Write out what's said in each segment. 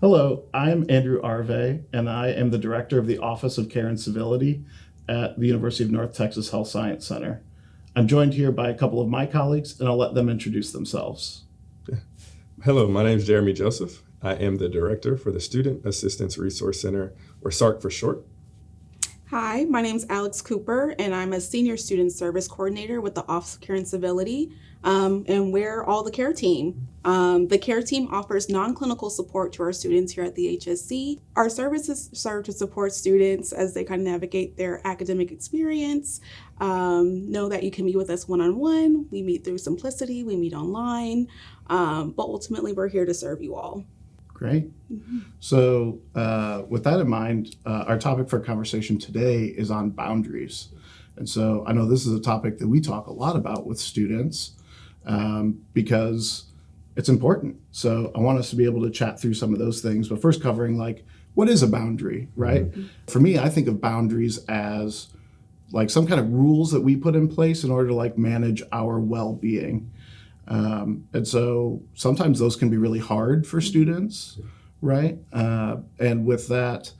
Hello, I'm Andrew Arve, and I am the director of the Office of Care and Civility at the University of North Texas Health Science Center. I'm joined here by a couple of my colleagues, and I'll let them introduce themselves. Hello, my name is Jeremy Joseph. I am the director for the Student Assistance Resource Center, or SARC for short. Hi, my name is Alex Cooper, and I'm a senior student service coordinator with the Office of Care and Civility, and we're all the care team. The care team offers non-clinical support to our students here at the HSC. Our services serve to support students as they kind of navigate their academic experience. Know that you can meet with us one-on-one. We meet through Simplicity, we meet online, but ultimately we're here to serve you all. Great. So with that in mind, our topic for conversation today is on boundaries. And so I know this is a topic that we talk a lot about with students because it's important. So I want us to be able to chat through some of those things, but first covering like, what is a boundary, right? Mm-hmm. For me, I think of boundaries as like some kind of rules that we put in place in order to like manage our well-being. And so sometimes those can be really hard for students, right? And with that,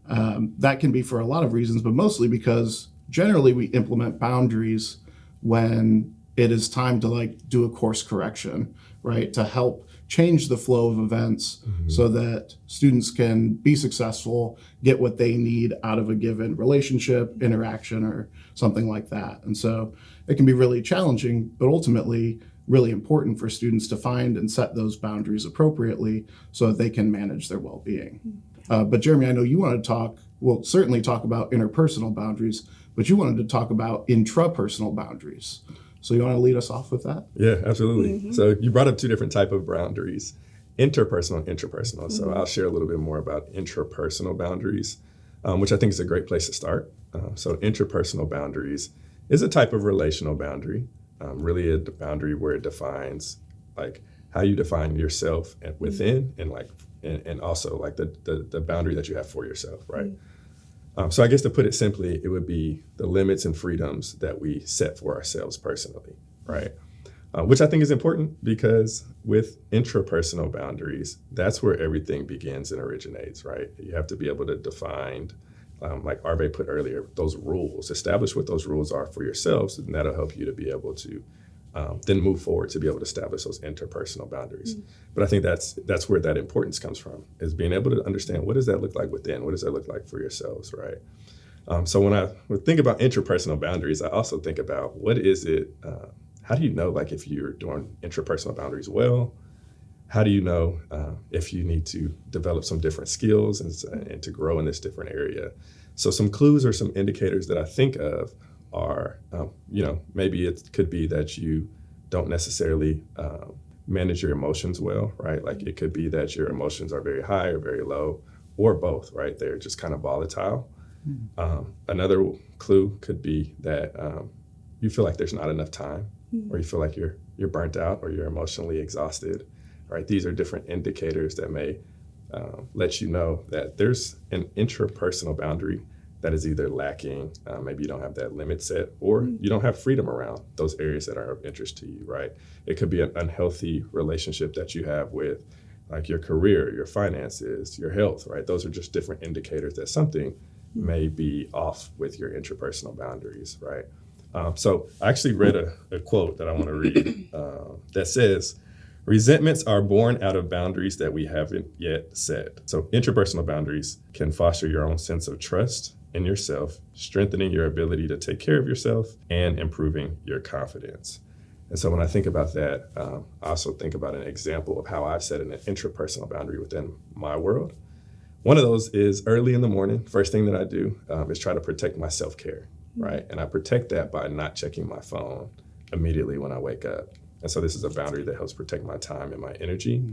that can be for a lot of reasons, but mostly because generally we implement boundaries when it is time to like do a course correction, right? To help change the flow of events so that students can be successful, get what they need out of a given relationship, interaction, or something like that. And so it can be really challenging, but ultimately really important for students to find and set those boundaries appropriately so that they can manage their well-being. But Jeremy, I know you want to we'll certainly talk about interpersonal boundaries, but you wanted to talk about intrapersonal boundaries. So you want to lead us off with that? Yeah, absolutely. Mm-hmm. So you brought up two different types of boundaries, interpersonal and intrapersonal. Mm-hmm. So I'll share a little bit more about intrapersonal boundaries, which I think is a great place to start. So intrapersonal boundaries is a type of relational boundary, really a boundary where it defines like how you define yourself and within and like and also like the boundary that you have for yourself, right? Mm-hmm. So I guess to put it simply, it would be the limits and freedoms that we set for ourselves personally, right? Which I think is important because with intrapersonal boundaries, that's where everything begins and originates, right? You have to be able to define, like Arve put earlier, those rules, establish what those rules are for yourselves, and that'll help you to be able to then move forward to be able to establish ththose interpersonal boundaries. Mm-hmm. But I think that's where that importance comes from, is being able to understand what does that look like within, what does that look like for yourselves, right? So when I think about interpersonal boundaries, I also think about what is it, how do you know like if you're doing interpersonal boundaries well? How do you know if you need to develop some different skills and to grow in this different area? So some clues or some indicators that I think of are, maybe it could be that you don't necessarily manage your emotions well, right? Like it could be that your emotions are very high or very low, or both, right? They're just kind of volatile. Mm-hmm. Another clue could be that you feel like there's not enough time, or you feel like you're burnt out or you're emotionally exhausted, right? These are different indicators that may let you know that there's an intrapersonal boundary that is either lacking, maybe you don't have that limit set, or you don't have freedom around those areas that are of interest to you, right? It could be an unhealthy relationship that you have with like your career, your finances, your health, right? Those are just different indicators that something may be off with your intrapersonal boundaries, right? So I actually read a quote that I want to read that says, "Resentments are born out of boundaries that we haven't yet set." So intrapersonal boundaries can foster your own sense of trust in yourself, strengthening your ability to take care of yourself and improving your confidence. And so when I think about that, I also think about an example of how I've set an intrapersonal boundary within my world. One of those is early in the morning. First thing that I do is try to protect my self-care, right? And I protect that by not checking my phone immediately when I wake up. And so this is a boundary that helps protect my time and my energy.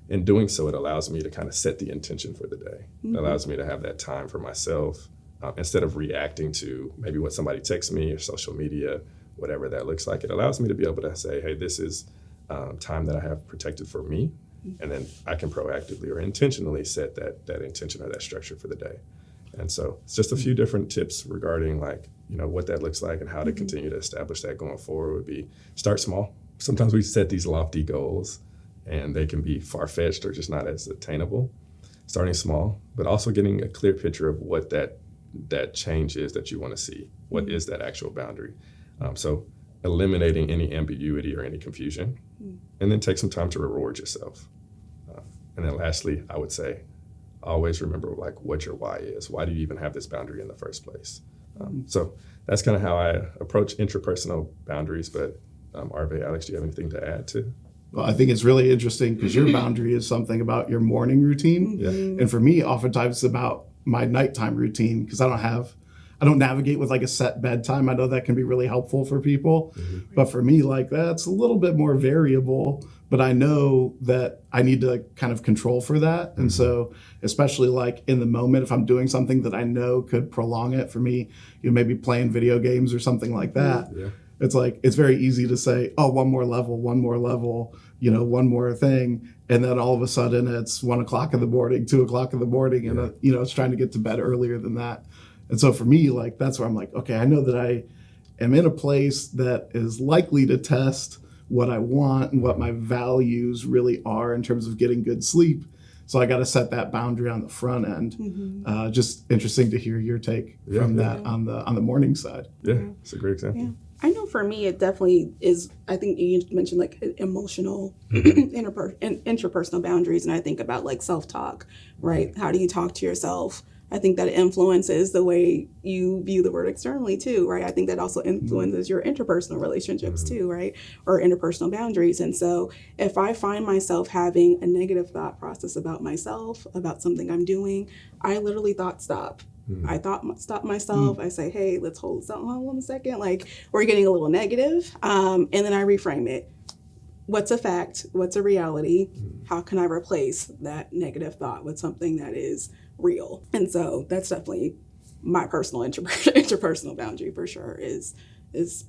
In doing so, it allows me to kind of set the intention for the day. It allows me to have that time for myself instead of reacting to maybe what somebody texts me or social media, whatever that looks like. It allows me to be able to say, hey, this is time that I have protected for me. And then I can proactively or intentionally set that intention or that structure for the day. And so it's just a few different tips regarding like, what that looks like and how to continue to establish that going forward would be start small. Sometimes we set these lofty goals and they can be far-fetched or just not as attainable. starting small, but also getting a clear picture of what that change is that you want to see. What is that actual boundary? So eliminating any ambiguity or any confusion, and then take some time to reward yourself. And then lastly, I would say, always remember like what your why is. Why do you even have this boundary in the first place? So that's kind of how I approach intrapersonal boundaries. But Arve, Alex, do you have anything to add to? Well, I think it's really interesting because your boundary is something about your morning routine. Yeah. And for me, oftentimes it's about my nighttime routine because I don't navigate with like a set bedtime. I know that can be really helpful for people. But for me, like that's a little bit more variable, but I know that I need to kind of control for that. And so especially like in the moment, if I'm doing something that I know could prolong it for me, maybe playing video games or something like that. Yeah. It's like, it's very easy to say, oh, one more level, one more thing. And then all of a sudden it's 1 o'clock in the morning, 2 o'clock in the morning. And, it's trying to get to bed earlier than that. And so for me, like, that's where I'm like, okay, I know that I am in a place that is likely to test what I want and what my values really are in terms of getting good sleep. So I got to set that boundary on the front end. Just interesting to hear your take from that on the morning side. Yeah, it's a great example. Yeah. I know for me, it definitely is, I think you mentioned like emotional interpersonal boundaries. And I think about like self-talk, right? How do you talk to yourself? I think that influences the way you view the word externally too, right? I think that also influences your interpersonal relationships too, right? Or interpersonal boundaries. And so if I find myself having a negative thought process about myself, about something I'm doing, I literally thought stop. I stop myself. I say, hey, let's hold on a second. Like, we're getting a little negative. And then I reframe it. What's a fact? What's a reality? How can I replace that negative thought with something that is real? And so that's definitely my personal interpersonal boundary for sure is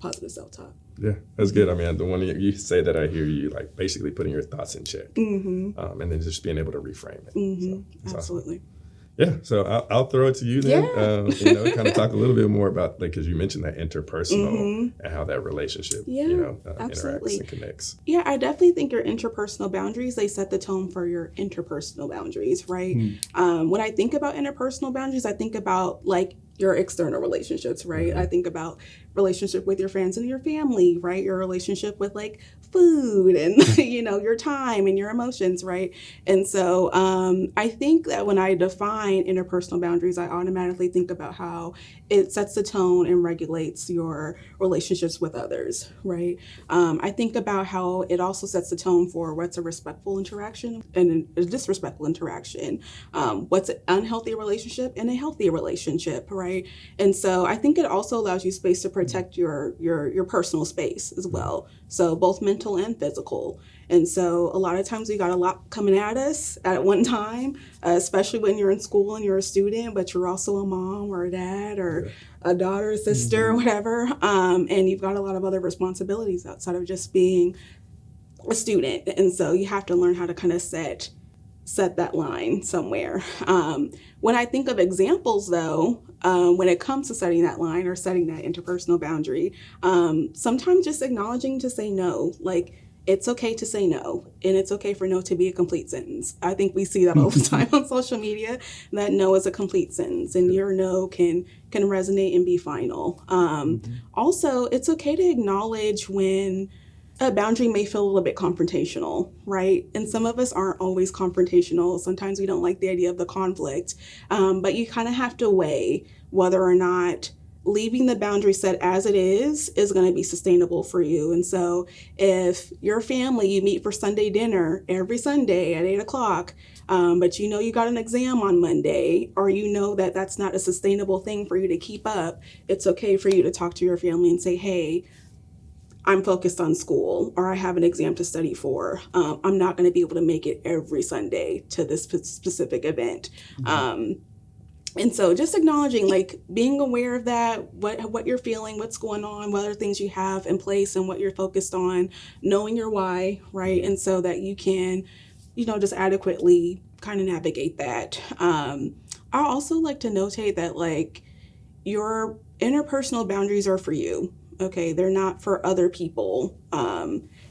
positive self-talk. Yeah, that's good. I mean, the one you say that, I hear you like basically putting your thoughts in check, and then just being able to reframe it. So, absolutely. Awesome. Yeah, so I'll throw it to you then. Kind of talk a little bit more about, like, because you mentioned that interpersonal and how that relationship, interacts and connects. Yeah, I definitely think your interpersonal boundaries, they set the tone for your interpersonal boundaries, right? When I think about interpersonal boundaries, I think about like your external relationships, right? I think about relationship with your friends and your family, right? Your relationship with like food and, your time and your emotions, right? And so I think that when I define interpersonal boundaries, I automatically think about how it sets the tone and regulates your relationships with others, right? I think about how it also sets the tone for what's a respectful interaction and a disrespectful interaction, what's an unhealthy relationship and a healthy relationship, right? And so I think it also allows you space to protect your personal space as well. So both mental and physical. And so a lot of times we got a lot coming at us at one time, especially when you're in school and you're a student, but you're also a mom or a dad or a daughter, a sister, or whatever. And you've got a lot of other responsibilities outside of just being a student. And so you have to learn how to kind of set that line somewhere. When I think of examples, though, when it comes to setting that line or setting that interpersonal boundary, sometimes just acknowledging to say no, like it's okay to say no, and it's okay for no to be a complete sentence. I think we see that all the time on social media, that no is a complete sentence, and your no can resonate and be final. Also, it's okay to acknowledge when a boundary may feel a little bit confrontational, right? And some of us aren't always confrontational. Sometimes we don't like the idea of the conflict, but you kind of have to weigh whether or not leaving the boundary set as it is going to be sustainable for you. And so if your family, you meet for Sunday dinner every Sunday at 8 o'clock, but you got an exam on Monday, or that that's not a sustainable thing for you to keep up, it's okay for you to talk to your family and say, hey, I'm focused on school, or I have an exam to study for. I'm not going to be able to make it every Sunday to this specific event. And so just acknowledging, like being aware of that, what you're feeling, what's going on, what other things you have in place and what you're focused on, knowing your why, right? And so that you can, just adequately kind of navigate that. I also like to notate that like your interpersonal boundaries are for you. Okay, they're not for other people.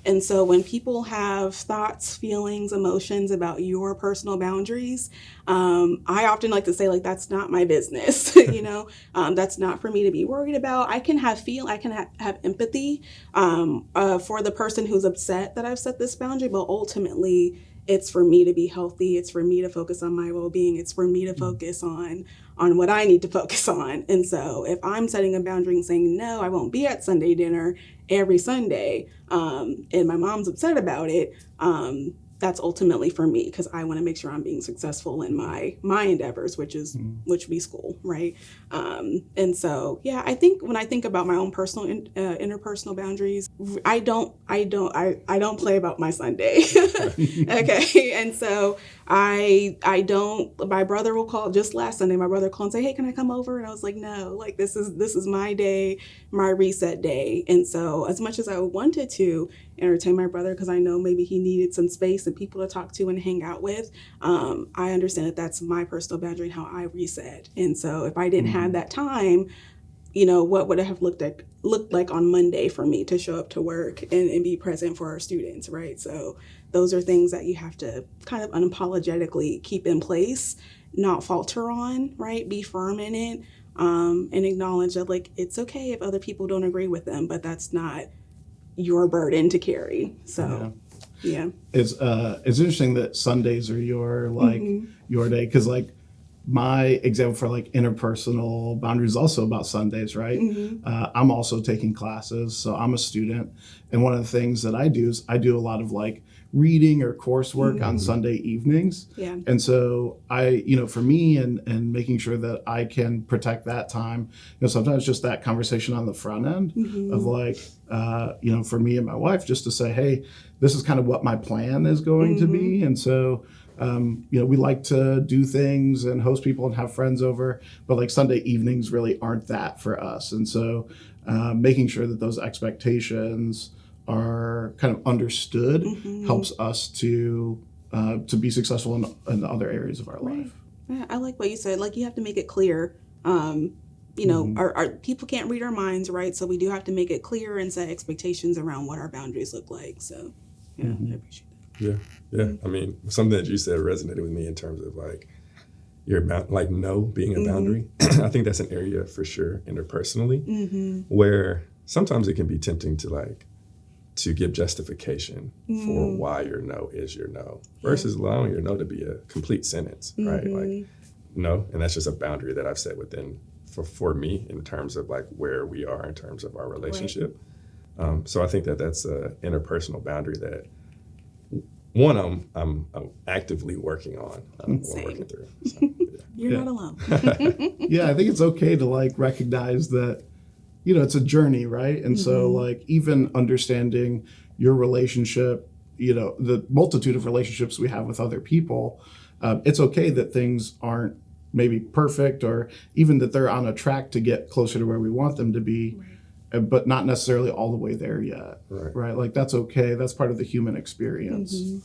And so when people have thoughts, feelings, emotions about your personal boundaries, I often like to say, like, that's not my business. That's not for me to be worried about. I can have have empathy for the person who's upset that I've set this boundary, but ultimately it's for me to be healthy. It's for me to focus on my well-being. It's for me to focus on what I need to focus on. And so if I'm setting a boundary and saying, no, I won't be at Sunday dinner every Sunday, and my mom's upset about it, that's ultimately for me, because I want to make sure I'm being successful in my endeavors, which would be school, right? And so, yeah, I think when I think about my own personal interpersonal boundaries, I don't play about my Sunday. Okay, and so I don't. My brother will call. Just last Sunday, my brother called and say, "Hey, can I come over?" And I was like, "No, like this is my day, my reset day." And so, as much as I wanted to entertain my brother, because I know maybe he needed some space and people to talk to and hang out with, I understand that that's my personal boundary and how I reset. And so, if I didn't have that time, what would it have looked like on Monday for me to show up to work and be present for our students, right? So those are things that you have to kind of unapologetically keep in place, not falter on, right? Be firm in it, and acknowledge that, like, it's okay if other people don't agree with them, but that's not your burden to carry. So, yeah. It's interesting that Sundays are your day, because like my example for like interpersonal boundaries is also about Sundays, right? I'm also taking classes, so I'm a student, and one of the things that I do is I do a lot of like reading or coursework on Sunday evenings. Yeah. And so for me and making sure that I can protect that time, sometimes just that conversation on the front end of like, for me and my wife, just to say, hey, this is kind of what my plan is going to be. And so, we like to do things and host people and have friends over, but like Sunday evenings really aren't that for us. And so making sure that those expectations are kind of understood helps us to be successful in the other areas of our life. Yeah, I like what you said. Like, you have to make it clear. Our people can't read our minds, right? So we do have to make it clear and set expectations around what our boundaries look like. So, yeah, I appreciate that. Yeah. I mean, something that you said resonated with me in terms of like no being a boundary. I think that's an area for sure interpersonally where sometimes it can be tempting to give justification for why your no is your no versus allowing your no to be a complete sentence, right? Like, no, and that's just a boundary that I've set within for me in terms of like where we are in terms of our relationship. Right. So I think that's an interpersonal boundary that I'm actively working on. Working through. So, You're not alone. Yeah, I think it's okay to like recognize that it's a journey, right? And so like even understanding your relationship, the multitude of relationships we have with other people, it's okay that things aren't maybe perfect, or even that they're on a track to get closer to where we want them to be, but not necessarily all the way there yet, right? Like that's okay. That's part of the human experience.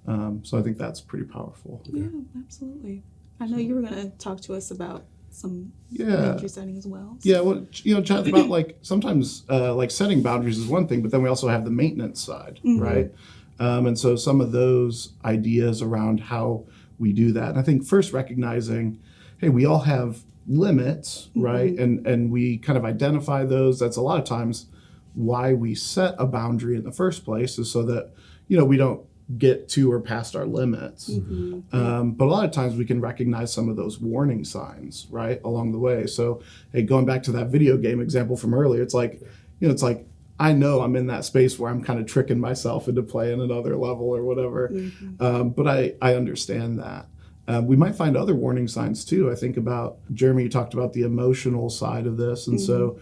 So I think that's pretty powerful. Yeah, absolutely. I know you were going to talk to us about some boundary setting as well. So. Yeah, well, chat about like sometimes like setting boundaries is one thing, but then we also have the maintenance side, right? And so some of those ideas around how we do that. And I think first recognizing, hey, we all have limits, right? And we kind of identify those. That's a lot of times why we set a boundary in the first place, is so that, we don't get to or past our limits. But a lot of times we can recognize some of those warning signs, right, along the way. So, hey, going back to that video game example from earlier, it's like, I know I'm in that space where I'm kind of tricking myself into playing another level or whatever. But I understand that. We might find other warning signs too. I think about, Jeremy, you talked about the emotional side of this. And so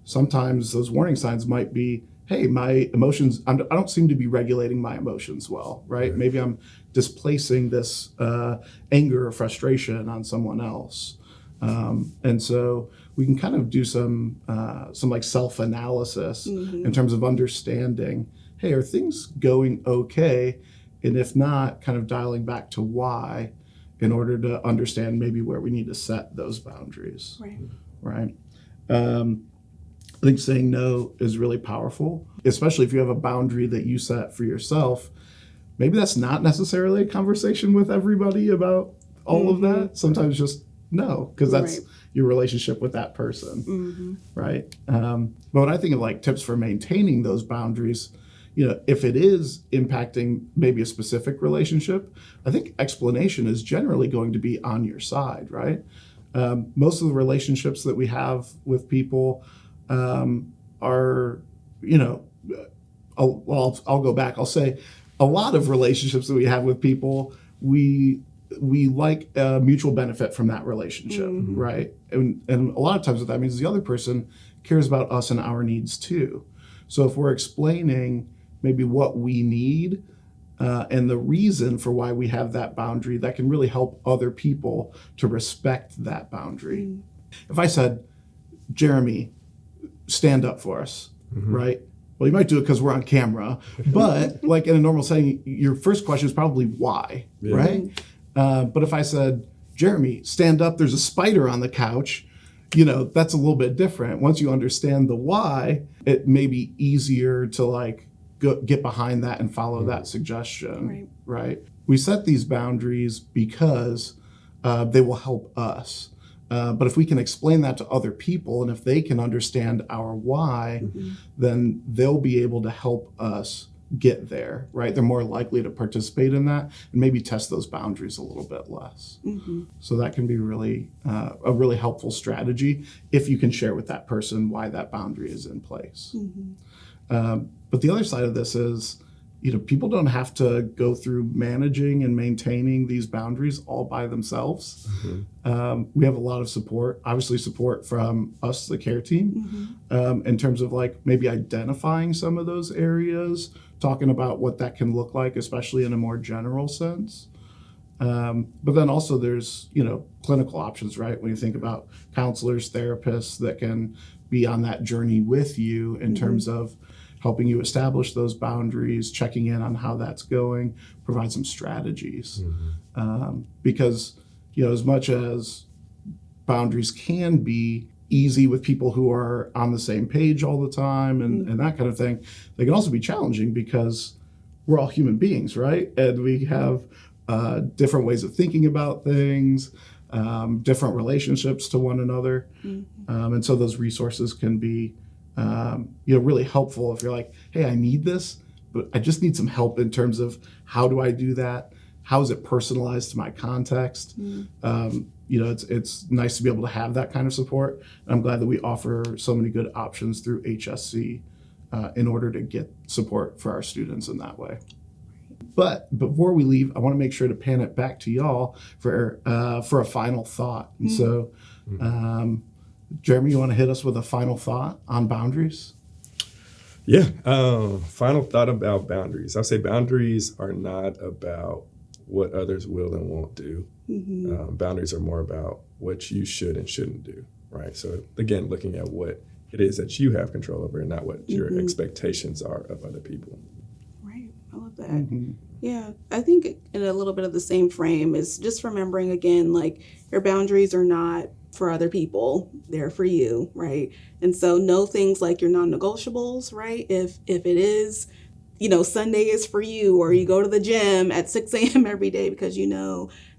sometimes those warning signs might be, hey, my emotions, I don't seem to be regulating my emotions well, right? Maybe I'm displacing this anger or frustration on someone else. And so we can kind of do some like self-analysis in terms of understanding, hey, are things going okay? And if not, kind of dialing back to why, in order to understand maybe where we need to set those boundaries. Right. I think saying no is really powerful, especially if you have a boundary that you set for yourself. Maybe that's not necessarily a conversation with everybody about all of that. Sometimes just no, because that's your relationship with that person, right? But when I think of like tips for maintaining those boundaries, if it is impacting maybe a specific relationship, I think explanation is generally going to be on your side, right? Most of the relationships that we have with people are, I'll go back. I'll say a lot of relationships that we have with people, we like a mutual benefit from that relationship, right? And a lot of times what that means is the other person cares about us and our needs too. So if we're explaining maybe what we need and the reason for why we have that boundary, that can really help other people to respect that boundary. If I said, Jeremy, stand up for us, right? Well, you might do it because we're on camera, but like in a normal setting, your first question is probably why, right? But if I said, Jeremy, stand up, there's a spider on the couch, that's a little bit different. Once you understand the why, it may be easier to like get behind that and follow that suggestion, right? We set these boundaries because they will help us. But if we can explain that to other people and if they can understand our why, then they'll be able to help us get there, right? They're more likely to participate in that and maybe test those boundaries a little bit less. So that can be really a really helpful strategy if you can share with that person why that boundary is in place. But the other side of this is, people don't have to go through managing and maintaining these boundaries all by themselves. We have a lot of support, obviously support from us, the care team, in terms of like maybe identifying some of those areas, talking about what that can look like, especially in a more general sense. But then also there's, clinical options, right? When you think about counselors, therapists that can be on that journey with you in terms of helping you establish those boundaries, checking in on how that's going, provide some strategies. Because, as much as boundaries can be easy with people who are on the same page all the time and that kind of thing, they can also be challenging because we're all human beings, right? And we have different ways of thinking about things, different relationships to one another. And so those resources can be really helpful if you're like, hey, I need this, but I just need some help in terms of how do I do that? How is it personalized to my context? It's nice to be able to have that kind of support. And I'm glad that we offer so many good options through HSC in order to get support for our students in that way. But before we leave, I want to make sure to pan it back to y'all for a final thought. And so, Jeremy, you want to hit us with a final thought on boundaries? Yeah. Final thought about boundaries. I'll say boundaries are not about what others will and won't do. Boundaries are more about what you should and shouldn't do, right? So again, looking at what it is that you have control over and not what your expectations are of other people. Right. I love that. Yeah. I think in a little bit of the same frame is just remembering again, like your boundaries are not for other people, they're for you, right? And so know things like your non-negotiables, right? If it is, Sunday is for you, or you go to the gym at 6 a.m. every day because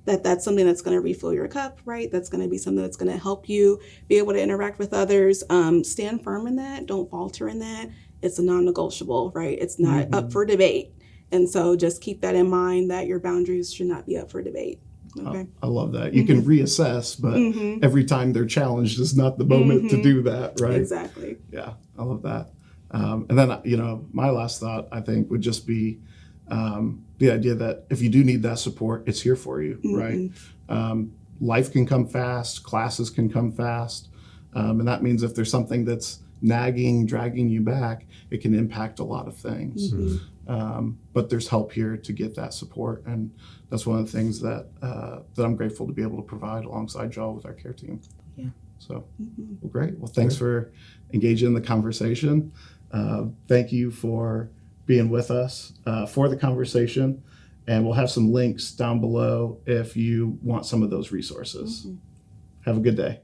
that's something that's going to refill your cup, right? That's going to be something that's going to help you be able to interact with others. Stand firm in that. Don't falter in that. It's a non-negotiable, right? It's not up for debate. And so just keep that in mind that your boundaries should not be up for debebate. Okay. I love that. You can reassess, but every time they're challenged is not the moment to do that, right? Exactly. Yeah, I love that. And then, my last thought, I think, would just be the idea that if you do need that support, it's here for you, right? Life can come fast, classes can come fast. And that means if there's something that's nagging, dragging you back, it can impact a lot of things. But there's help here to get that support. And that's one of the things that I'm grateful to be able to provide alongside y'all with our care team. Yeah. So, well, great. Well, thanks for engaging in the conversation. Thank you for being with us for the conversation. And we'll have some links down below if you want some of those resources. Have a good day.